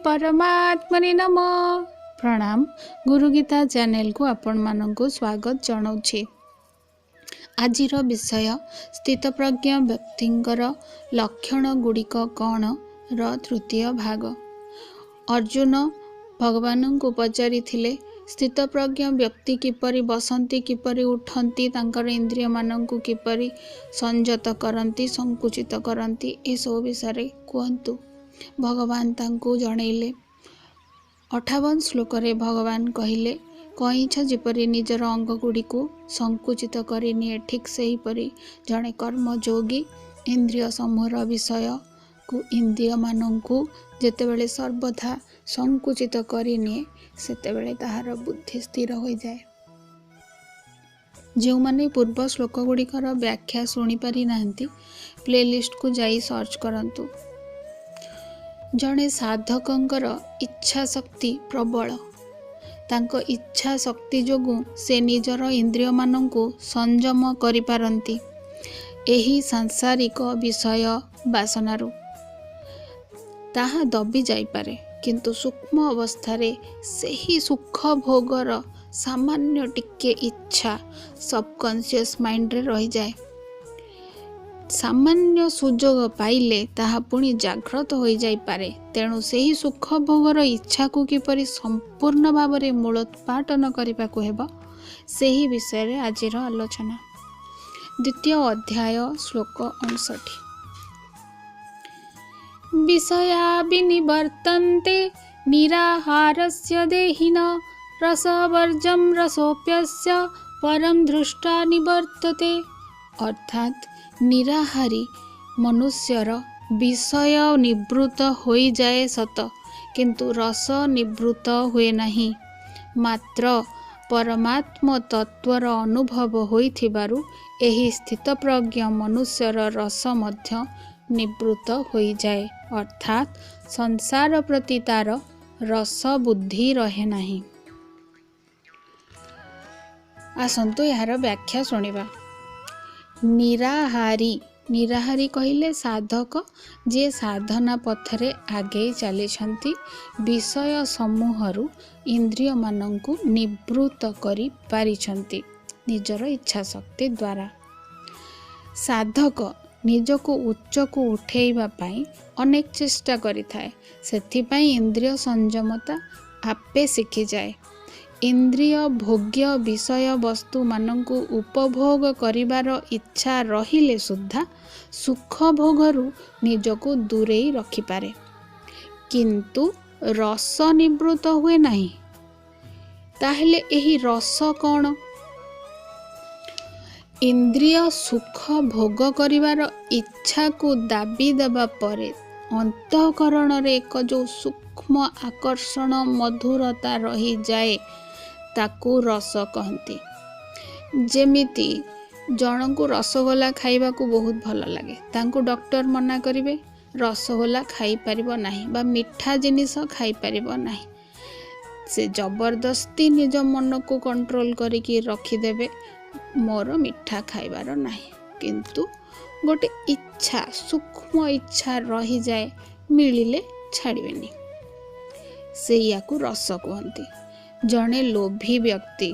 परमात्मने नमः। प्रणाम। गुरुगीता चैनल को आपण मानक स्वागत जनाऊे। आजिर विषय स्थितप्रज्ञ व्यक्तिंकर लक्षण गुड़िक कौन र तृतीय भाग। अर्जुन भगवान को पचारि स्थितप्रज्ञ व्यक्ति किपरि बसंती, किपरि उठंती, तांकर इंद्रिय मानक किपरि संयत करंती, संकुचित करंती, ए सब विषय कहतु। भगवान तांको जनइले। 58 श्लोक रे भगवान कहिले, कईछ जेपरि निजर अंग गुड़ी को संकुचित करनिए, ठीक सही परी जड़े कर्मयोगी इंद्रिय समूहर विषय को इंद्रिय मानू जेतेबेले सर्वथा संकुचित करनिए, सेतेबेले ताहार बुद्धि स्थिर हो जाए। जो माने पूर्व श्लोक गुड़िकर व्याख्या शुणी पारि नाहंती, प्लेलिस्ट को जाई सर्च करंतु। जड़े साधकंकर इच्छा शक्ति प्रबल, तांको इच्छा शक्ति जोगु से निजर इंद्रिय मानंकु संयम करि पारंती। एही सांसारिक विषय वासनारु ताहा दबी जाई पारे, किंतु सूक्ष्म अवस्थारे सेही सुख भोगर सामान्य टिके इच्छा सबकॉन्शियस माइंड रे रही जाए। सामान्य सुजोग पाइले ताहा पुणी जाग्रत हो जाई पारे। तेणु सेही सुख भोगर इच्छा को किपरि संपूर्ण भाव में मूलोत्पाटन करने को हेबो, सेही विषय रे आजिर आलोचना। द्वितीय अध्याय श्लोक 59। विषया विनिवर्तन्ते निराहारस्य देहिन, रसवर्जं रसोप्यस्य परम दृष्टा निवर्तते। अर्थात निराहारी मनुष्यर विषय निवृत्त हो जाए सत, किंतु रस निवृत्त हुए नहीं। मात्र परमात्म तत्वर अनुभव होइथिबारु एही स्थितप्रज्ञ मनुष्यर रस मध्य निवृत्त हो जाए। अर्थात संसार प्रति तार रस बुद्धि रहे नहीं। आसंतु यार व्याख्या सुनिबा। निराहारी, निराहारी कहिले साधक जे साधना पथरे आगे चली विषय समूहरु इंद्रिय मानंकु निवृत्त करि पारिछंती निजर इच्छा शक्ति द्वारा। साधक निजको उच्च को उठेइबा पाई अनेक चेष्टा करिथाए, सेथिपाई इंद्रिय संयमता आपे शिखि जाए। इंद्रिय भोग्य विषय वस्तु मानंकु उपभोग करिबार इच्छा रहिले सुद्धा सुख भोगरु निजको दूरेई रखिपारे, किंतु रस निवृत्त हुए नहीं। ताहेले एही रस कौन? इंद्रिय सुख भोग करिबार इच्छा को दाबी देबा परे अंतःकरण रे एक जो सूक्ष्म आकर्षण मधुरता रही जाए, ताकू रस कहती। जेमिति जनकु रसगोला खाइबा को बहुत भल लगे, तांकु डॉक्टर मना करिवे रसगोला खाई परिबो नहीं बा मिठा जिनिस खाई परिबो नहीं। से जबरदस्ती निज मन को कंट्रोल करिकी रखिदेवे, मोर मिठा खाइबार नहीं, किंतु गोटे इच्छा सूक्ष्म इच्छा रही जाए, मिलिले छाड़िबेनी, से याकू रस कहती। जड़े लोभी व्यक्ति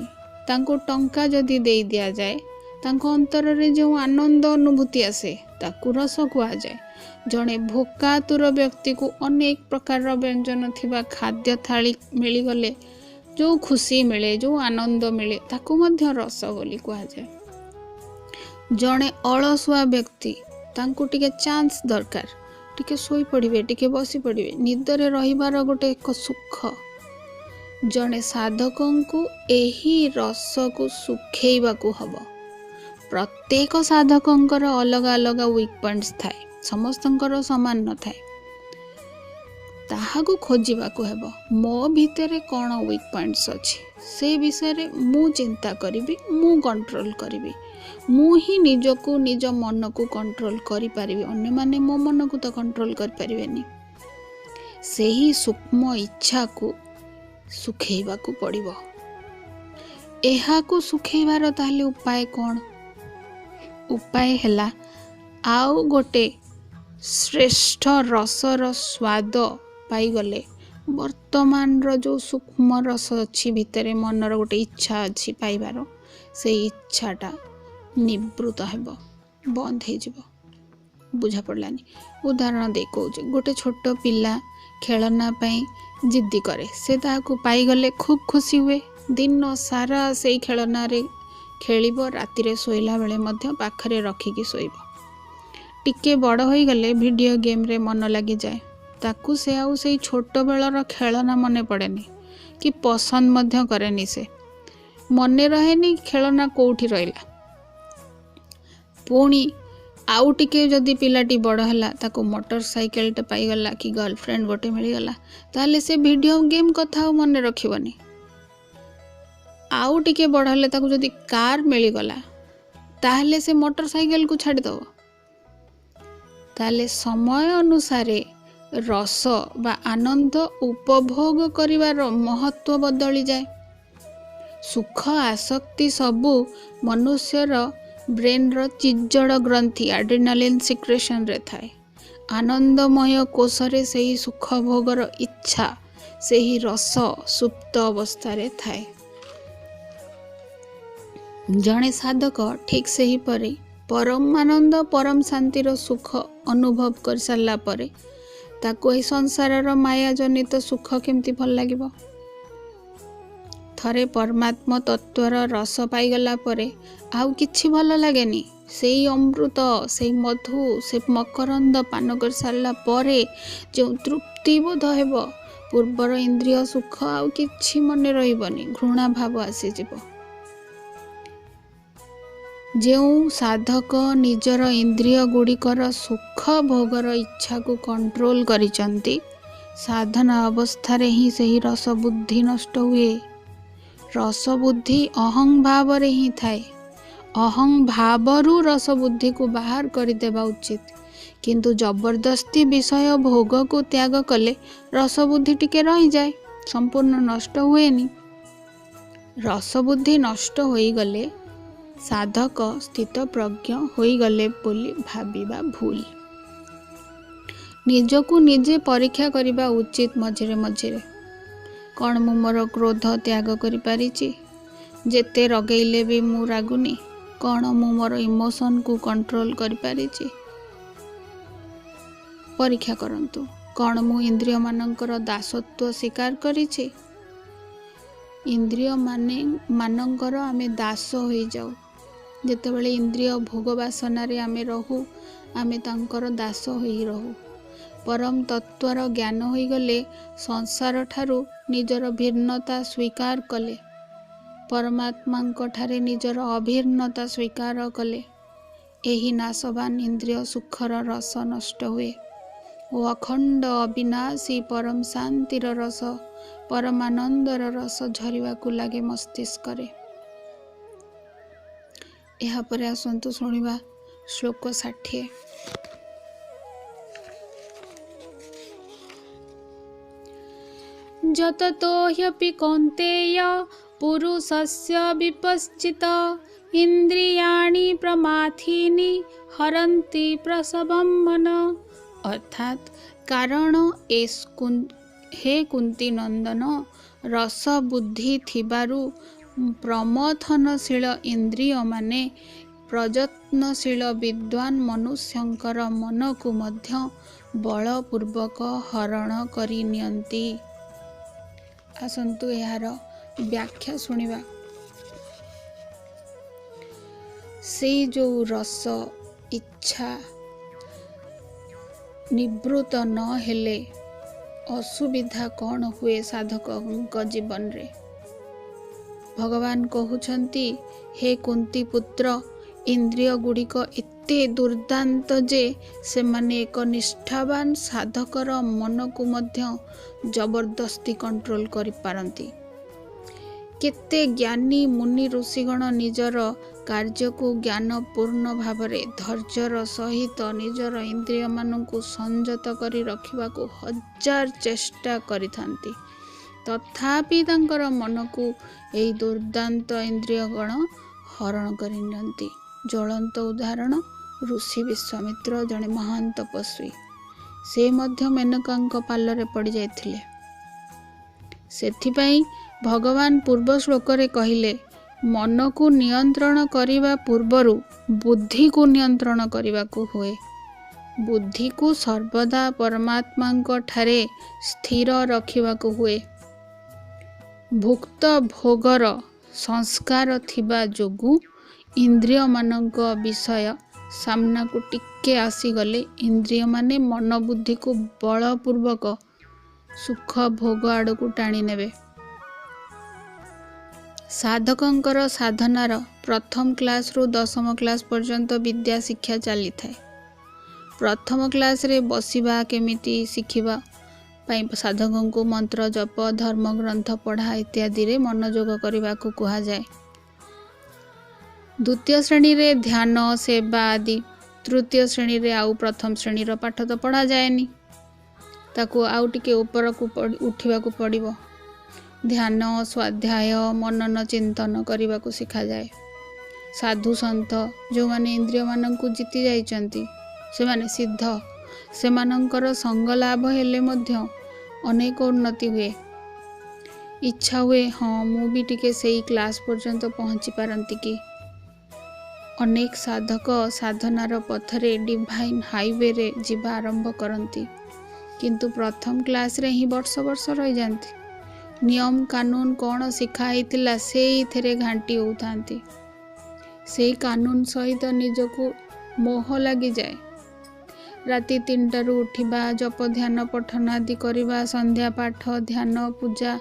तांको टंका जदि दे दिया जाए, तांको अंतर रे जो आनंद अनुभूति आसे, ताकू रस कहा जाए। जड़े भोकातुर व्यक्ति को अनेक प्रकार व्यंजन थिबा खाद्य थाली मिलीगले जो खुशी मिले, जो आनंद मिले, ताकू मध्य रस बोली कहा जाए। जड़े अलसुआ व्यक्ति तांको टिके चांस दरकार, टिके सोई पड़िबे, टिके बसी पड़िबे, निदरे रहिबार गोटे एक सुख। जड़े साधकों को एही रस को सुखेइबा को हबो। प्रत्येक साधकों अलग अलग वीक पॉइंट्स थाए, समस्तंकर समान न थाए। ताहाको खोजिबा को हेबो, मो भितरे कौन वीक पॉइंट्स अछि, से विषय रे मु चिंता करिबी, मु कंट्रोल करिबी। मु ही निजको निज मन को कंट्रोल करि पारिबी, अन्य माने मो मन को तो कंट्रोल कर पारिबेनी। सेही सूक्ष्म इच्छा को सुखेइबा को पड़िबो। एहा को सुखेइबार ताहले उपाय कौन? उपाय हैला आउ गोटे श्रेष्ठ रसर स्वाद पाइगले ବର୍ତ୍ତମାନର ଯେଉଁ ସୂକ୍ଷ୍ମ ରସ ଅଛି ଭିତରେ, ମନର ଗୋଟେ ଇଚ୍ଛା ଅଛି ପାଇବାର, ସେଇ ଇଚ୍ଛାଟା ନିବୃତ ହେବ, ବନ୍ଦ ହେଇଯିବ। ବୁଝା ପଡ଼ିଲାନି? ଉଦାହରଣ ଦେଇ କହୁଛି, ଗୋଟେ ଛୋଟ ପିଲା ଖେଳନା ପାଇଁ ଜିଦ୍ଦି କରେ, ସେ ତାହାକୁ ପାଇଗଲେ ଖୁବ୍ ଖୁସି ହୁଏ, ଦିନ ସାରା ସେଇ ଖେଳନାରେ ଖେଳିବ, ରାତିରେ ଶୋଇଲା ବେଳେ ମଧ୍ୟ ପାଖରେ ରଖିକି ଶୋଇବ। ଟିକେ ବଡ଼ ହୋଇଗଲେ ଭିଡ଼ିଓ ଗେମ୍ରେ ମନ ଲାଗିଯାଏ, ତାକୁ ସେ ଆଉ ସେଇ ଛୋଟବେଳର ଖେଳନା ମନେ ପଡ଼େନି, କି ପସନ୍ଦ ମଧ୍ୟ କରେନି। ସେ ମନେ ରହେନି ଖେଳନା କେଉଁଠି ରହିଲା। ପୁଣି ଆଉ ଟିକେ ଯଦି ପିଲାଟି ବଡ଼ ହେଲା, ତାକୁ ମୋଟର ସାଇକେଲଟେ ପାଇଗଲା କି ଗର୍ଲଫ୍ରେଣ୍ଡ ଗୋଟେ ମିଳିଗଲା, ତାହେଲେ ସେ ଭିଡ଼ିଓ ଗେମ୍ କଥା ଆଉ ମନେ ରଖିବନି। ଆଉ ଟିକେ ବଡ଼ ହେଲେ ତାକୁ ଯଦି କାର୍ ମିଳିଗଲା, ତାହେଲେ ସେ ମୋଟର ସାଇକେଲକୁ ଛାଡ଼ିଦେବ। ତାହେଲେ ସମୟ ଅନୁସାରେ ରସ ବା ଆନନ୍ଦ ଉପଭୋଗ କରିବାର ମହତ୍ଵ ବଦଳିଯାଏ। ସୁଖ ଆସକ୍ତି ସବୁ ମନୁଷ୍ୟର ବ୍ରେନ୍ର ଚିଜ୍ଜଡ଼ ଗ୍ରନ୍ଥି ଆଡ୍ରିନାଲିନ୍ ସିକ୍ରେସନ୍ରେ ଥାଏ। ଆନନ୍ଦମୟ କୋଷରେ ସେହି ସୁଖ ଭୋଗର ଇଚ୍ଛା, ସେହି ରସ ସୁପ୍ତ ଅବସ୍ଥାରେ ଥାଏ। ଜଣେ ସାଧକ ଠିକ୍ ସେହିପରି ପରମାନନ୍ଦ ପରମ ଶାନ୍ତିର ସୁଖ ଅନୁଭବ କରିସାରିଲା ପରେ ତାକୁ ଏହି ସଂସାରର ମାୟାଜନିତ ସୁଖ କେମିତି ଭଲ ଲାଗିବ? ଥରେ ପରମାତ୍ମ ତତ୍ଵର ରସ ପାଇଗଲା ପରେ ଆଉ କିଛି ଭଲ ଲାଗେନି। ସେଇ ଅମୃତ, ସେଇ ମଧୁ, ସେ ମକରନ୍ଦ ପାନ କରିସାରିଲା ପରେ ଯେଉଁ ତୃପ୍ତି ବୋଧ ହେବ, ପୂର୍ବର ଇନ୍ଦ୍ରିୟ ସୁଖ ଆଉ କିଛି ମନେ ରହିବନି, ଘୃଣା ଭାବ ଆସିଯିବ। ଯେଉଁ ସାଧକ ନିଜର ଇନ୍ଦ୍ରିୟ ଗୁଡ଼ିକର ସୁଖ ଭୋଗର ଇଚ୍ଛାକୁ କଣ୍ଟ୍ରୋଲ କରିଛନ୍ତି, ସାଧନା ଅବସ୍ଥାରେ ହିଁ ସେହି ରସବୁଦ୍ଧି ନଷ୍ଟ ହୁଏ। ରସବୁଦ୍ଧି ଅହଂଭାବରେ ହିଁ ଥାଏ। ଅହଂଭାବରୁ ରସବୁଦ୍ଧିକୁ ବାହାର କରିଦେବା ଉଚିତ, କିନ୍ତୁ ଜବରଦସ୍ତି ବିଷୟ ଭୋଗକୁ ତ୍ୟାଗ କଲେ ରସବୁଦ୍ଧି ଟିକେ ରହିଯାଏ, ସମ୍ପୂର୍ଣ୍ଣ ନଷ୍ଟ ହୁଏନି। ରସବୁଦ୍ଧି ନଷ୍ଟ ହୋଇଗଲେ ସାଧକ ସ୍ଥିତପ୍ରଜ୍ଞ ହୋଇଗଲେ ବୋଲି ଭାବିବା ଭୁଲ। ନିଜକୁ ନିଜେ ପରୀକ୍ଷା କରିବା ଉଚିତ ମଝିରେ ମଝିରେ। କ'ଣ ମୁଁ ମୋର କ୍ରୋଧ ତ୍ୟାଗ କରିପାରିଛି? ଯେତେ ରଗେଇଲେ ବି ମୁଁ ରାଗୁନି। କ'ଣ ମୁଁ ମୋର ଇମୋସନକୁ କଣ୍ଟ୍ରୋଲ କରିପାରିଛି? ପରୀକ୍ଷା କରନ୍ତୁ। କ'ଣ ମୁଁ ଇନ୍ଦ୍ରିୟମାନଙ୍କର ଦାସତ୍ୱ ସ୍ୱୀକାର କରିଛି? ଇନ୍ଦ୍ରିୟ ମାନଙ୍କର ଆମେ ଦାସ ହୋଇଯାଉ। ଯେତେବେଳେ ଇନ୍ଦ୍ରିୟ ଭୋଗ ବାସନାରେ ଆମେ ରହୁ, ଆମେ ତାଙ୍କର ଦାସ ହୋଇ ରହୁ। ପରମ ତତ୍ଵର ଜ୍ଞାନ ହୋଇଗଲେ, ସଂସାର ଠାରୁ ନିଜର ଭିନ୍ନତା ସ୍ୱୀକାର କଲେ, ପରମାତ୍ମାଙ୍କ ଠାରେ ନିଜର ଅଭିନ୍ନତା ସ୍ୱୀକାର କଲେ, ଏହି ନାଶବାନ ଇନ୍ଦ୍ରିୟ ସୁଖର ରସ ନଷ୍ଟ ହୁଏ ଓ ଅଖଣ୍ଡ ଅବିନାଶୀ ପରମ ଶାନ୍ତିର ରସ, ପରମାନନ୍ଦର ରସ ଝରିବାକୁ ଲାଗେ ମସ୍ତିଷ୍କରେ। ଏହାପରେ ଆସନ୍ତୁ ଶୁଣିବା ଶ୍ଲୋକ 60। ଯତତୋ ହ୍ୟପି କୌନ୍ତେୟ ପୁରୁଷସ୍ୟ ବିପଶ୍ଚିତ ଇନ୍ଦ୍ରିୟାଣି ପ୍ରମାଥିନି ହରନ୍ତି ପ୍ରସବଂ ମନ। ଅର୍ଥାତ୍ କାରଣ ହେ କୁନ୍ତୀ ନନ୍ଦନ, ରସ ବୁଦ୍ଧି ଥିବାରୁ ପ୍ରମଥନଶୀଳ ଇନ୍ଦ୍ରିୟମାନେ ପ୍ରଯତ୍ନଶୀଳ ବିଦ୍ୱାନ ମନୁଷ୍ୟଙ୍କର ମନକୁ ମଧ୍ୟ ବଳପୂର୍ବକ ହରଣ କରି ନିଅନ୍ତି। ଆସନ୍ତୁ ଏହାର ବ୍ୟାଖ୍ୟା ଶୁଣିବା। ସେଇ ଯେଉଁ ରସ ଇଚ୍ଛା ନିବୃତ ନ ହେଲେ ଅସୁବିଧା କ'ଣ ହୁଏ ସାଧକଙ୍କ ଜୀବନରେ? ଭଗବାନ କହୁଛନ୍ତି, ହେ କୁନ୍ତୀ ପୁତ୍ର, ଇନ୍ଦ୍ରିୟ ଗୁଡ଼ିକ ଏତେ ଦୁର୍ଦାନ୍ତ ଯେ ସେମାନେ ଏକ ନିଷ୍ଠାବାନ ସାଧକର ମନକୁ ମଧ୍ୟ ଜବରଦସ୍ତି କଣ୍ଟ୍ରୋଲ କରିପାରନ୍ତି। କେତେ ଜ୍ଞାନୀ ମୁନି ଋଷିଗଣ ନିଜର କାର୍ଯ୍ୟକୁ ଜ୍ଞାନପୂର୍ଣ୍ଣ ଭାବରେ ଧୈର୍ଯ୍ୟର ସହିତ ନିଜର ଇନ୍ଦ୍ରିୟମାନଙ୍କୁ ସଂଯତ କରି ରଖିବାକୁ ହଜାର ଚେଷ୍ଟା କରିଥାନ୍ତି, ତଥାପି ତାଙ୍କର ମନକୁ ଏହି ଦୁର୍ଦାନ୍ତ ଇନ୍ଦ୍ରିୟଗଣ ହରଣ କରି ନିଅନ୍ତି। ଜ୍ୱଳନ୍ତ ଉଦାହରଣ ଋଷି ବିଶ୍ୱାମିତ୍ର, ଜଣେ ମହାନ ତପସ୍ୱୀ। ସେ ମଧ୍ୟ ମେନକାଙ୍କ ପାଲରେ ପଡ଼ିଯାଇଥିଲେ। ସେଥିପାଇଁ ଭଗବାନ ପୂର୍ବ ଶ୍ଲୋକରେ କହିଲେ, ମନକୁ ନିୟନ୍ତ୍ରଣ କରିବା ପୂର୍ବରୁ ବୁଦ୍ଧିକୁ ନିୟନ୍ତ୍ରଣ କରିବାକୁ ହୁଏ। ବୁଦ୍ଧିକୁ ସର୍ବଦା ପରମାତ୍ମାଙ୍କ ଠାରେ ସ୍ଥିର ରଖିବାକୁ ହୁଏ। ଭୁକ୍ତ ଭୋଗର ସଂସ୍କାର ଥିବା ଯୋଗୁଁ ଇନ୍ଦ୍ରିୟମାନଙ୍କ ବିଷୟ ସାମ୍ନାକୁ ଟିକେ ଆସିଗଲେ ଇନ୍ଦ୍ରିୟମାନେ ମନ ବୁଦ୍ଧିକୁ ବଳପୂର୍ବକ ସୁଖ ଭୋଗ ଆଡ଼କୁ ଟାଣି ନେବେ। ସାଧକଙ୍କର ସାଧନାର ପ୍ରଥମ କ୍ଲାସରୁ 10ମ କ୍ଲାସ ପର୍ଯ୍ୟନ୍ତ ବିଦ୍ୟା ଶିକ୍ଷା ଚାଲିଥାଏ। ପ୍ରଥମ କ୍ଲାସରେ ବସିବା କେମିତି ଶିଖିବା ପାଇଁ ସାଧକଙ୍କୁ ମନ୍ତ୍ର ଜପ, ଧର୍ମଗ୍ରନ୍ଥ ପଢ଼ା ଇତ୍ୟାଦିରେ ମନୋଯୋଗ କରିବାକୁ କୁହାଯାଏ। ଦ୍ୱିତୀୟ ଶ୍ରେଣୀରେ ଧ୍ୟାନ, ସେବା ଆଦି। ତୃତୀୟ ଶ୍ରେଣୀରେ ଆଉ ପ୍ରଥମ ଶ୍ରେଣୀର ପାଠ ତ ପଢ଼ାଯାଏନି, ତାକୁ ଆଉ ଟିକେ ଉପରକୁ ଉଠିବାକୁ ପଡ଼ିବ। ଧ୍ୟାନ, ସ୍ୱାଧ୍ୟାୟ, ମନନ ଚିନ୍ତନ କରିବାକୁ ଶିଖାଯାଏ। ସାଧୁ ସନ୍ଥ ଯେଉଁମାନେ ଇନ୍ଦ୍ରିୟମାନଙ୍କୁ ଜିତି ଯାଇଛନ୍ତି, ସେମାନେ ସିଦ୍ଧ, ସେମାନଙ୍କର ସଙ୍ଗ ଲାଭ ହେଲେ ମଧ୍ୟ ଅନେକ ଉନ୍ନତି ହୁଏ। ଇଚ୍ଛା ହୁଏ, ହଁ ମୁଁ ବି ଟିକେ ସେଇ କ୍ଲାସ୍ ପର୍ଯ୍ୟନ୍ତ ପହଞ୍ଚି ପାରନ୍ତି କି। ଅନେକ ସାଧକ ସାଧନାର ପଥରେ ଡିଭାଇନ୍ ହାଇୱେରେ ଯିବା ଆରମ୍ଭ କରନ୍ତି, କିନ୍ତୁ ପ୍ରଥମ କ୍ଲାସରେ ହିଁ ବର୍ଷ ବର୍ଷ ରହିଯାନ୍ତି। ନିୟମ କାନୁନ କ'ଣ ଶିଖା ହେଇଥିଲା ସେଇଥିରେ ଘାଣ୍ଟି ହେଉଥାନ୍ତି। ସେଇ କାନୁନ ସହିତ ନିଜକୁ ମୋହ ଲାଗିଯାଏ। ରାତି 3ଟାରୁ ଉଠିବା, ଜପ ଧ୍ୟାନ ପଠନ ଆଦି କରିବା, ସନ୍ଧ୍ୟା ପାଠ, ଧ୍ୟାନ, ପୂଜା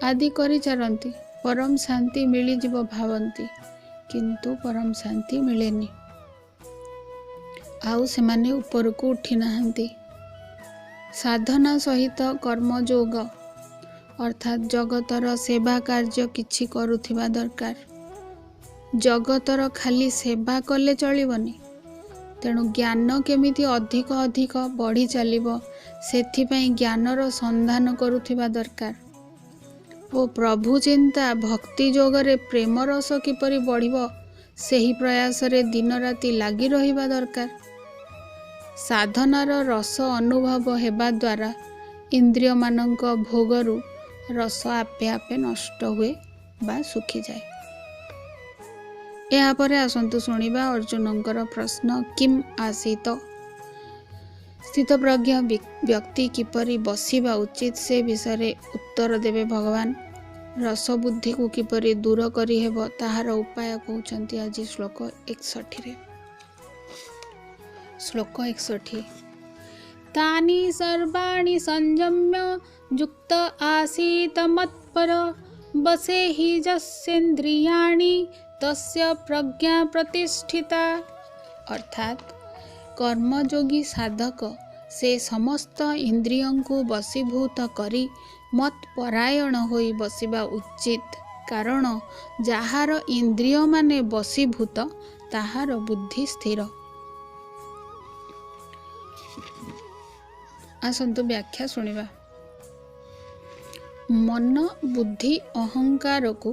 ଆଦି କରିଚାରନ୍ତି, ପରମ ଶାନ୍ତି ମିଳିଯିବ ଭାବନ୍ତି, କିନ୍ତୁ ପରମ ଶାନ୍ତି ମିଳେନି। ଆଉ ସେମାନେ ଉପରକୁ ଉଠି ନାହାନ୍ତି। ସାଧନା ସହିତ କର୍ମଯୋଗ ଅର୍ଥାତ୍ ଜଗତର ସେବା କାର୍ଯ୍ୟ କିଛି କରୁଥିବା ଦରକାର। ଜଗତର ଖାଲି ସେବା କଲେ ଚଳିବନି, ତେଣୁ ଜ୍ଞାନ କେମିତି ଅଧିକ ବଢ଼ି ଚାଲିବ, ସେଥିପାଇଁ ଜ୍ଞାନର ସନ୍ଧାନ କରୁଥିବା ଦରକାର। ଓ ପ୍ରଭୁ ଚିନ୍ତା, ଭକ୍ତି ଯୋଗରେ ପ୍ରେମ ରସ କିପରି ବଢ଼ିବ, ସେହି ପ୍ରୟାସରେ ଦିନ ରାତି ଲାଗି ରହିବା ଦରକାର। ସାଧନାର ରସ ଅନୁଭବ ହେବା ଦ୍ୱାରା ଇନ୍ଦ୍ରିୟମାନଙ୍କ ଭୋଗରୁ ରସ ଆପେ ଆପେ ନଷ୍ଟ ହୁଏ ବା ଶୁଖିଯାଏ। ଏହାପରେ ଆସନ୍ତୁ ଶୁଣିବା ଅର୍ଜୁନଙ୍କର ପ୍ରଶ୍ନ, କିମ୍ ଆସୀତ? ସ୍ଥିତପ୍ରଜ୍ଞ ବ୍ୟକ୍ତି କିପରି ବସିବା ଉଚିତ ସେ ବିଷୟରେ ଉତ୍ତର ଦେବେ ଭଗବାନ। ରସବୁଦ୍ଧିକୁ କିପରି ଦୂର କରିହେବ ତାହାର ଉପାୟ କହୁଛନ୍ତି ଆଜି ଶ୍ଲୋକ 61ରେ। ଶ୍ଲୋକ 61। ତାନି ସର୍ବାଣି ସଂଯମ୍ୟ ଯୁକ୍ତ ଆସୀତ ମତ୍ପର ବସେହି ଯସ୍ୟେନ୍ଦ୍ରିୟାଣି ତସ୍ୟ ପ୍ରଜ୍ଞା ପ୍ରତିଷ୍ଠିତା। ଅର୍ଥାତ୍ କର୍ମଯୋଗୀ ସାଧକ ସେ ସମସ୍ତ ଇନ୍ଦ୍ରିୟଙ୍କୁ ବଶୀଭୂତ କରି ମତ୍ପରାୟଣ ହୋଇ ବସିବା ଉଚିତ, କାରଣ ଯାହାର ଇନ୍ଦ୍ରିୟମାନେ ବଶୀଭୂତ ତାହାର ବୁଦ୍ଧି ସ୍ଥିର। ଆସନ୍ତୁ ବ୍ୟାଖ୍ୟା ଶୁଣିବା। ମନ, ବୁଦ୍ଧି, ଅହଙ୍କାରକୁ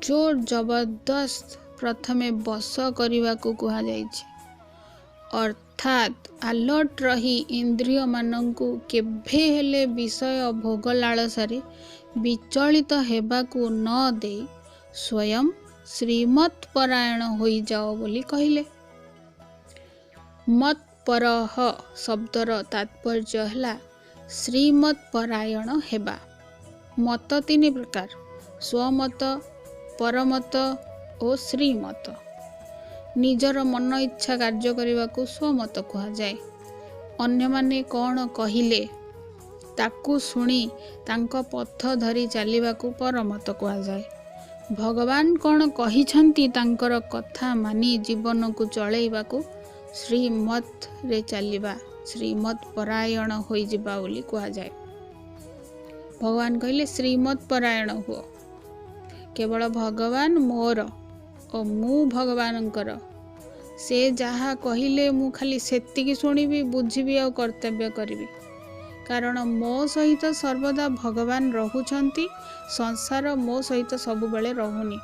ଜୋର ଜବରଦସ୍ତ ପ୍ରଥମେ ବଶ କରିବାକୁ କୁହାଯାଇଛି। ଅର୍ଥାତ୍ ଆଲର୍ଟ ରହି ଇନ୍ଦ୍ରିୟମାନଙ୍କୁ କେବେ ହେଲେ ବିଷୟ ଭୋଗ ଲାଳସାରେ ବିଚଳିତ ହେବାକୁ ନ ଦେଇ ସ୍ୱୟଂ ଶ୍ରୀମତ୍ ପରାୟଣ ହୋଇଯାଅ ବୋଲି କହିଲେ। ମତ୍ପରଃ ଶବ୍ଦର ତାତ୍ପର୍ଯ୍ୟ ହେଲା ଶ୍ରୀମତ୍ ପରାୟଣ ହେବା। ମତ 3 ପ୍ରକାର, ସ୍ୱମତ, ପରମତ ଓ ଶ୍ରୀମତ। ନିଜର ମନ ଇଚ୍ଛା କାର୍ଯ୍ୟ କରିବାକୁ ସ୍ୱମତ କୁହାଯାଏ। ଅନ୍ୟମାନେ କ'ଣ କହିଲେ ତାକୁ ଶୁଣି ତାଙ୍କ ପଥ ଧରି ଚାଲିବାକୁ ପରମତ କୁହାଯାଏ। ଭଗବାନ କ'ଣ କହିଛନ୍ତି ତାଙ୍କର କଥା ମାନି ଜୀବନକୁ ଚଳେଇବାକୁ ଶ୍ରୀମତରେ ଚାଲିବା, ଶ୍ରୀମତ୍ ପରାୟଣ ହୋଇଯିବା ବୋଲି କୁହାଯାଏ। ଭଗବାନ କହିଲେ ଶ୍ରୀମତ୍ ପରାୟଣ ହୁଅ। କେବଳ ଭଗବାନ ମୋର ଓ ମୁଁ ଭଗବାନଙ୍କର। ସେ ଯାହା କହିଲେ ମୁଁ ଖାଲି ସେତିକି ଶୁଣିବି, ବୁଝିବି ଆଉ କର୍ତ୍ତବ୍ୟ କରିବି, କାରଣ ମୋ ସହିତ ସର୍ବଦା ଭଗବାନ ରହୁଛନ୍ତି, ସଂସାର ମୋ ସହିତ ସବୁବେଳେ ରହୁନି।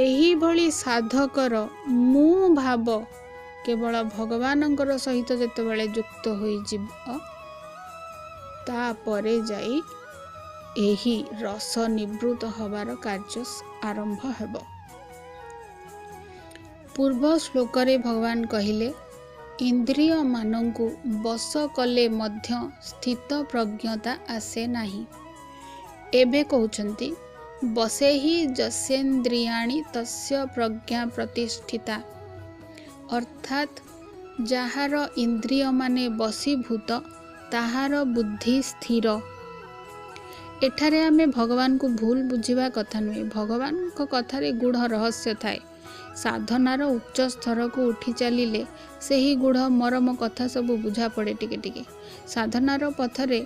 ଏହିଭଳି ସାଧକର ମୁଁ ଭାବ କେବଳ ଭଗବାନଙ୍କର ସହିତ ଯେତେବେଳେ ଯୁକ୍ତ ହୋଇଯିବ, ତାପରେ ଯାଇ ଏହି ରସ ନିବୃତ ହେବାର କାର୍ଯ୍ୟ ଆରମ୍ଭ ହେବ। ପୂର୍ବ ଶ୍ଲୋକରେ ଭଗବାନ କହିଲେ ଇନ୍ଦ୍ରିୟମାନଙ୍କୁ ବଶ କଲେ ମଧ୍ୟ ସ୍ଥିତ ପ୍ରଜ୍ଞତା ଆସେ ନାହିଁ। ଏବେ କହୁଛନ୍ତି ବସେହି ଯସ୍ୟେନ୍ଦ୍ରିୟାଣି ତସ୍ୟ ପ୍ରଜ୍ଞା ପ୍ରତିଷ୍ଠିତା, ଅର୍ଥାତ୍ ଯାହାର ଇନ୍ଦ୍ରିୟମାନେ ବଶୀଭୂତ ତାହାର ବୁଦ୍ଧି ସ୍ଥିର। ଏଠାରେ ଆମେ ଭଗବାନଙ୍କୁ ଭୁଲ ବୁଝିବା କଥା ନୁହେଁ। ଭଗବାନଙ୍କ କଥାରେ ଗୂଢ଼ ରହସ୍ୟ ଥାଏ। ସାଧନାର ଉଚ୍ଚ ସ୍ତରକୁ ଉଠି ଚାଲିଲେ ସେହି ଗୂଢ଼ ମରମ କଥା ସବୁ ବୁଝା ପଡ଼େ ଟିକେ ଟିକେ। ସାଧନାର ପଥରେ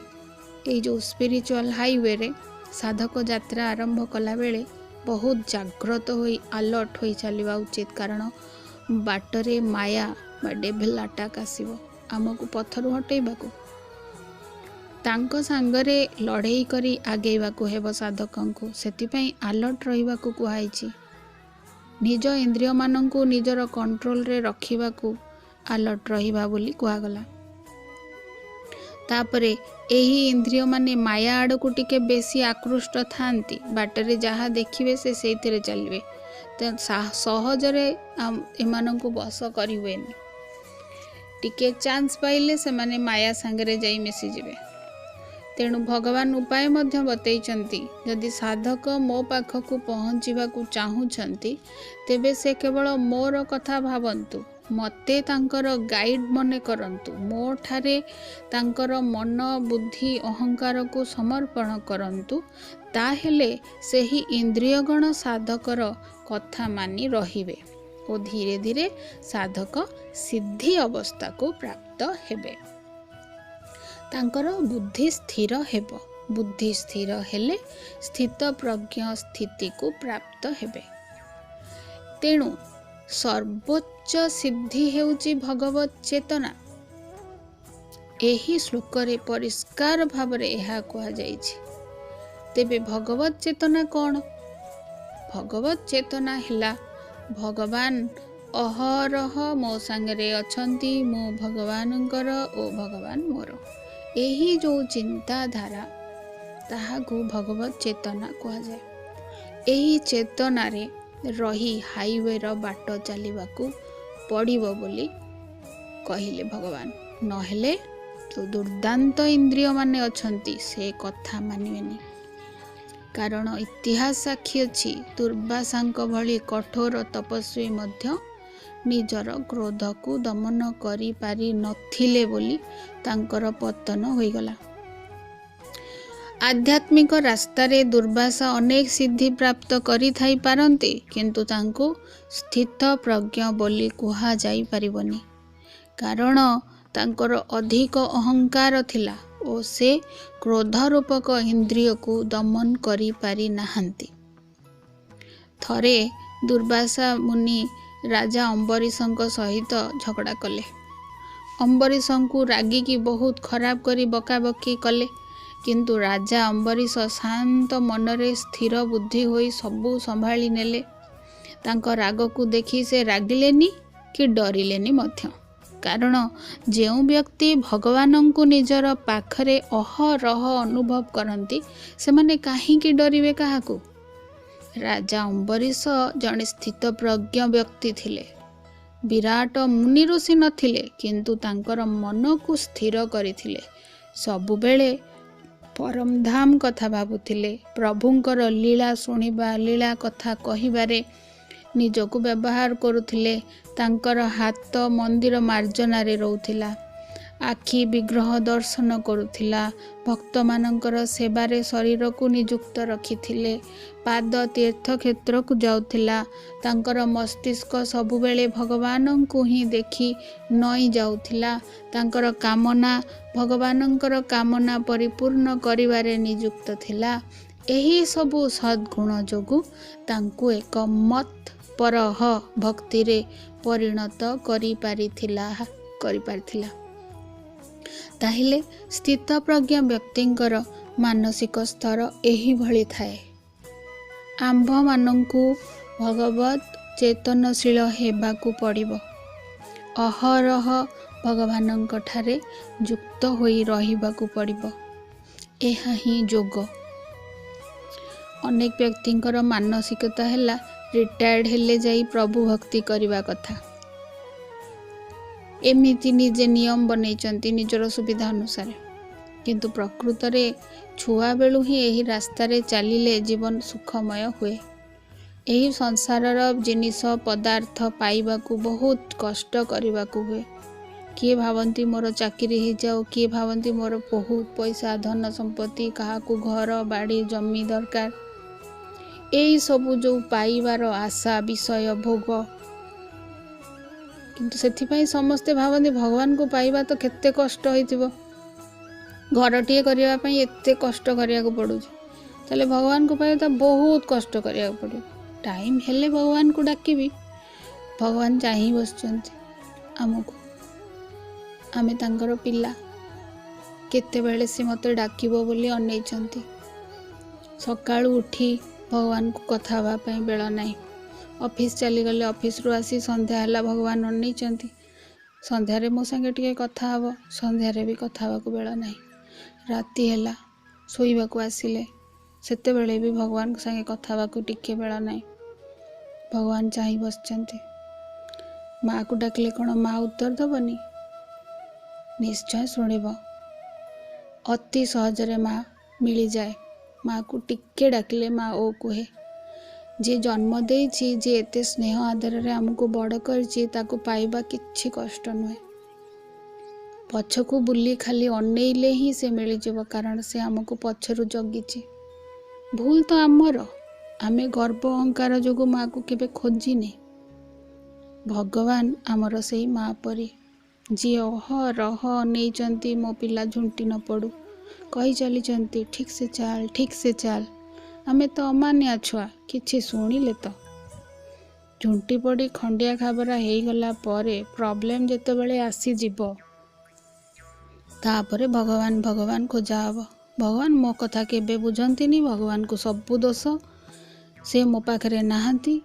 ଏଇ ଯେଉଁ ସ୍ପିରିଚୁଆଲ ହାଇୱେରେ ସାଧକ ଯାତ୍ରା ଆରମ୍ଭ କଲାବେଳେ ବହୁତ ଜାଗ୍ରତ ହୋଇ ଆଲର୍ଟ ହୋଇ ଚାଲିବା ଉଚିତ। କାରଣ ବାଟରେ ମାୟା ବା ଡେଭିଲ୍ ଆଟାକ୍ ଆସିବ ଆମକୁ ପଥରୁ ହଟେଇବାକୁ। ତାଙ୍କ ସାଙ୍ଗରେ ଲଢ଼େଇ କରି ଆଗେଇବାକୁ ହେବ ସାଧକଙ୍କୁ। ସେଥିପାଇଁ ଆଲର୍ଟ ରହିବାକୁ କୁହାଯାଇଛି। ନିଜ ଇନ୍ଦ୍ରିୟମାନଙ୍କୁ ନିଜର କଣ୍ଟ୍ରୋଲରେ ରଖିବାକୁ ଆଲର୍ଟ ରହିବା ବୋଲି କୁହାଗଲା। ତାପରେ ଏହି ଇନ୍ଦ୍ରିୟମାନେ ମାୟା ଆଡ଼କୁ ଟିକେ ବେଶୀ ଆକୃଷ୍ଟ ଥାଆନ୍ତି। ବାଟରେ ଯାହା ଦେଖିବେ ସେ ସେଇଥିରେ ଚାଲିବେ। ତ ସହଜରେ ଏମାନଙ୍କୁ ବଶ କରିହୁଏନି। ଟିକେ ଚାନ୍ସ ପାଇଲେ ସେମାନେ ମାୟା ସାଙ୍ଗରେ ଯାଇ ମିଶିଯିବେ। ତେଣୁ ଭଗବାନ ଉପାୟ ମଧ୍ୟ ବତେଇଛନ୍ତି। ଯଦି ସାଧକ ମୋ ପାଖକୁ ପହଞ୍ଚିବାକୁ ଚାହୁଁଛନ୍ତି ତେବେ ସେ କେବଳ ମୋର କଥା ଭାବନ୍ତୁ, ମୋତେ ତାଙ୍କର ଗାଇଡ଼ ମନେ କରନ୍ତୁ, ମୋ ଠାରେ ତାଙ୍କର ମନ ବୁଦ୍ଧି ଅହଙ୍କାରକୁ ସମର୍ପଣ କରନ୍ତୁ। ତାହେଲେ ସେହି ଇନ୍ଦ୍ରିୟଗଣ ସାଧକର କଥା ମାନି ରହିବେ ଓ ଧୀରେ ଧୀରେ ସାଧକ ସିଦ୍ଧି ଅବସ୍ଥାକୁ ପ୍ରାପ୍ତ ହେବେ। ତାଙ୍କର ବୁଦ୍ଧି ସ୍ଥିର ହେବ। ବୁଦ୍ଧି ସ୍ଥିର ହେଲେ ସ୍ଥିତ ପ୍ରଜ୍ଞ ସ୍ଥିତିକୁ ପ୍ରାପ୍ତ ହେବେ। ତେଣୁ ସର୍ବୋଚ୍ଚ ସିଦ୍ଧି ହେଉଛି ଭଗବତ ଚେତନା। ଏହି ଶ୍ଲୋକରେ ପରିଷ୍କାର ଭାବରେ ଏହା କୁହାଯାଇଛି। ତେବେ ଭଗବତ ଚେତନା କ'ଣ? ଭଗବତ ଚେତନା ହେଲା ଭଗବାନ ଅହରହ ମୋ ସାଙ୍ଗରେ ଅଛନ୍ତି, ମୁଁ ଭଗବାନଙ୍କର ଓ ଭଗବାନ ମୋର। ଏହି ଯେଉଁ ଚିନ୍ତାଧାରା ତାହାକୁ ଭଗବତ ଚେତନା କୁହାଯାଏ। ଏହି ଚେତନାରେ ରହି ହାଇୱେର ବାଟ ଚାଲିବାକୁ ପଡ଼ିବ ବୋଲି କହିଲେ ଭଗବାନ। ନହେଲେ ଯେଉଁ ଦୁର୍ଦାନ୍ତ ଇନ୍ଦ୍ରିୟମାନେ ଅଛନ୍ତି ସେ କଥା ମାନିବେନି। କାରଣ ଇତିହାସ ସାକ୍ଷୀ ଅଛି ଦୁର୍ବାସାଙ୍କ ଭଳି କଠୋର ତପସ୍ୱୀ ମଧ୍ୟ ନିଜର କ୍ରୋଧକୁ ଦମନ କରିପାରି ନଥିଲେ ବୋଲି ତାଙ୍କର ପତନ ହୋଇଗଲା। ଆଧ୍ୟାତ୍ମିକ ରାସ୍ତାରେ ଦୁର୍ବାସା ଅନେକ ସିଦ୍ଧି ପ୍ରାପ୍ତ କରିଥାଇପାରନ୍ତି, କିନ୍ତୁ ତାଙ୍କୁ ସ୍ଥିତ ପ୍ରଜ୍ଞ ବୋଲି କୁହାଯାଇପାରିବନି। କାରଣ ତାଙ୍କର ଅଧିକ ଅହଙ୍କାର ଥିଲା ଓ ସେ କ୍ରୋଧ ରୂପକ ଇନ୍ଦ୍ରିୟକୁ ଦମନ କରିପାରି ନାହାନ୍ତି। ଥରେ ଦୁର୍ବାସା ମୁନି ରାଜା ଅମ୍ବରୀଶଙ୍କ ସହିତ ଝଗଡ଼ା କଲେ। ଅମ୍ବରୀଶଙ୍କୁ ରାଗିକି ବହୁତ ଖରାପ କରି ବକାବକି କଲେ। କିନ୍ତୁ ରାଜା ଅମ୍ବରୀଶ ଶାନ୍ତ ମନରେ ସ୍ଥିର ବୁଦ୍ଧି ହୋଇ ସବୁ ସମ୍ଭାଳି ନେଲେ। ତାଙ୍କ ରାଗକୁ ଦେଖି ସେ ରାଗିଲେନି କି ଡରିଲେନି ମଧ୍ୟ। କାରଣ ଯେଉଁ ବ୍ୟକ୍ତି ଭଗବାନଙ୍କୁ ନିଜର ପାଖରେ ଅହରହ ଅନୁଭବ କରନ୍ତି ସେମାନେ କାହିଁକି ଡରିବେ କାହାକୁ? ରାଜା ଅମ୍ବରୀଶ ଜଣେ ସ୍ଥିତପ୍ରଜ୍ଞ ବ୍ୟକ୍ତି ଥିଲେ। ବିରାଟ ମୁନି ଋଷି ନଥିଲେ, କିନ୍ତୁ ତାଙ୍କର ମନକୁ ସ୍ଥିର କରିଥିଲେ। ସବୁବେଳେ ପରମଧାମ କଥା ଭାବୁଥିଲେ। ପ୍ରଭୁଙ୍କର ଲୀଳା ଶୁଣିବା, ଲୀଳା କଥା କହିବାରେ ନିଜକୁ ବ୍ୟବହାର କରୁଥିଲେ। ତାଙ୍କର ହାତ ମନ୍ଦିର ମାର୍ଜନାରେ ରହୁଥିଲା, ଆଖି ବିଗ୍ରହ ଦର୍ଶନ କରୁଥିଲା, ଭକ୍ତମାନଙ୍କର ସେବାରେ ଶରୀରକୁ ନିଯୁକ୍ତ ରଖିଥିଲେ, ପାଦ ତୀର୍ଥକ୍ଷେତ୍ରକୁ ଯାଉଥିଲା। ତାଙ୍କର ମସ୍ତିଷ୍କ ସବୁବେଳେ ଭଗବାନଙ୍କୁ ହିଁ ଦେଖି ନଇଁ ଯାଉଥିଲା। ତାଙ୍କର କାମନା ଭଗବାନଙ୍କର କାମନା ପରିପୂର୍ଣ୍ଣ କରିବାରେ ନିଯୁକ୍ତ ଥିଲା। ଏହି ସବୁ ସଦ୍ଗୁଣ ଯୋଗୁଁ ତାଙ୍କୁ ଏକ ମତ୍‌ପରଃ ଭକ୍ତିରେ ପରିଣତ କରିପାରିଥିଲା। ତାହେଲେ ସ୍ଥିତପ୍ରଜ୍ଞ ବ୍ୟକ୍ତିଙ୍କର ମାନସିକ ସ୍ତର ଏହିଭଳି ଥାଏ। ଆମ୍ଭମାନଙ୍କୁ ଭଗବତ ଚେତନଶୀଳ ହେବାକୁ ପଡ଼ିବ। ଅହରହ ଭଗବାନଙ୍କ ଠାରେ ଯୁକ୍ତ ହୋଇ ରହିବାକୁ ପଡ଼ିବ। ଏହା ହିଁ ଯୋଗ। अनेक व्यक्तिंकर मानसिकता है रिटायर्ड हेले जाई प्रभु भक्ति करने कथा। एमिति निजे नियम बनैचंती निजर सुविधा अनुसार, किंतु प्रकृत रे छुआ बेलू ही यही रास्तार चलिले जीवन सुखमय हुए। यही संसारर जिनिस पदार्थ पाइबाकू बहुत कष्ट करने को हुए। किए भावती मोर चाकरी हो जाओ, किए भावती मोर बहुत पैसा धन संपत्ति, क्या घर बाड़ी जमी दरकार, यही सबू जो पाइबार आशा विषय भोग। किंतु सेथिपाई समस्ते भावती भगवान को पाइबा तो केते कष्ट होइतिबो, घरटीए करने एते कष्ट करिया को पड़ू, ताले भगवान को पाइबा तो बहुत कष्ट करिया को पड़ो। टाइम हेले भगवान को डाकिबी, भगवान चाही बसचंती आमको, आमे तांकर पिला, केतेबेले से मते डाकिबो बोली अनैचंती। सकाळू उठी भगवान को कथा हवा पई बेल नाही, ऑफिस चली गले, ऑफिस रु आसी संध्या हला भगवान अनैचंती। संध्यारे मो संगे टिके कथा हबो, संध्यारे भी कथा हवा को बेल नाही। राति हला सोइबा को आसिले सेते बेले भी भगवान को संगे कथा हवा को टिके बेल नाही। भगवान चाही बसचंती। माँ को डाकले कौन माँ उत्तर दबनी? निश्चय शुणिब। अति सहजरे माँ मिली जाए। माँ को टिके डाकले माँ ओ कहे। जे जन्म देइछि, जे एते स्नेह आदर रे हमको बड़ करछि, ताको पाइबा किछि कष्ट नुहे। पछकू बुली खाली अनेइले ही से मिली जीव, कारण से हमको पछरु जगिछि। भूल तो आमर, आमे गर्व अहंकार जोगु माँ को केबे खोजिने। भगवान आमर सेई माँ परी, जी अहरह अनेइचंती मो पिला झुंटी न पड़ू, कही चलीचंती ठीक से चाल, ठीक से चाल। आमे तो अमानिया छुआ, किछि शुणिले तो झुंटी पड़ी खंडिया खाबरा हेई गला परे प्रॉब्लम जेतेबेले आसी जीवो, तापरे भगवान भगवान खोजा हबो। भगवान मो कथा केबे बुझंतीनी, भगवान को सबु दोष, से मो पाखरे नाहांती,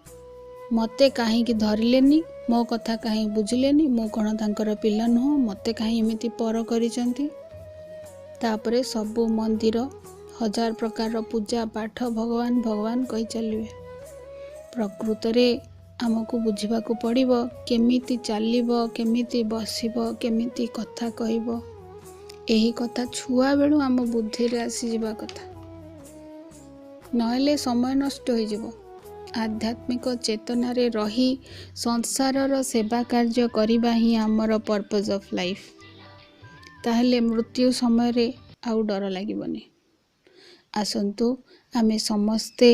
मते काहे धरिलेनी, मो कथा काहे बुझिलेनी, मो कौन तांकर पिला नुह, मते काहे एमिति पर करिसंती। तापरे सबु मंदिर हजार प्रकार पूजा पाठ भगवान भगवान कही चलिए। प्रकृत रे आमको बुझिबा को पड़िबो, केमिति चलिबो, केमिति बसिबो, केमिति कथा कहइबो। एही कथा छुआ बेलू आम बुद्धि रे आसी जिबा कथा, नहेले समय नष्ट हो जिवो। आध्यात्मिक चेतना रे रही संसारर सेवा कार्य करिबा ही आमर पर्पज ऑफ लाइफ। ताहले मृत्यु समय रे आउ डर लागिबनी। आसंतु आमे समस्ते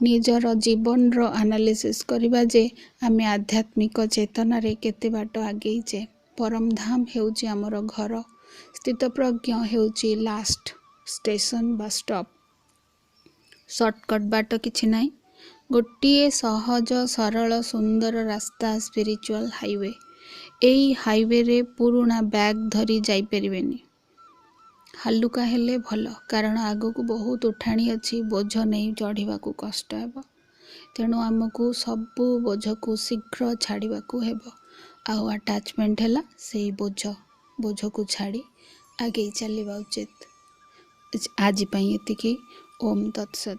निजर जीवन रो एनालिसिस करिबा जे आमे आध्यात्मिक चेतना रे केते बाट आगेइचे। परम धाम हेउची आमर घर, स्थित प्रज्ञ हेउची लास्ट स्टेशन बा स्टॉप। शॉर्टकट बाट किछि नाही, गोटिए सहज सरल सुंदर रास्ता स्पिरिचुअल हाईवे। एई हाईवे रे पुराना बैग धरी जाई परिबेनी। हालुका हेले भल, कारण आगो को बहुत उठाणी अच्छी, बोझ नहीं चढ़ा को कष्ट हेब। तेणु आमको सबू बोझ को शीघ्र छाड़ा को हेब। आउ अटैचमेंट है से बोझ को छाड़ी आगे चलवा उचित। आज एतिकी। ओम तत्सत।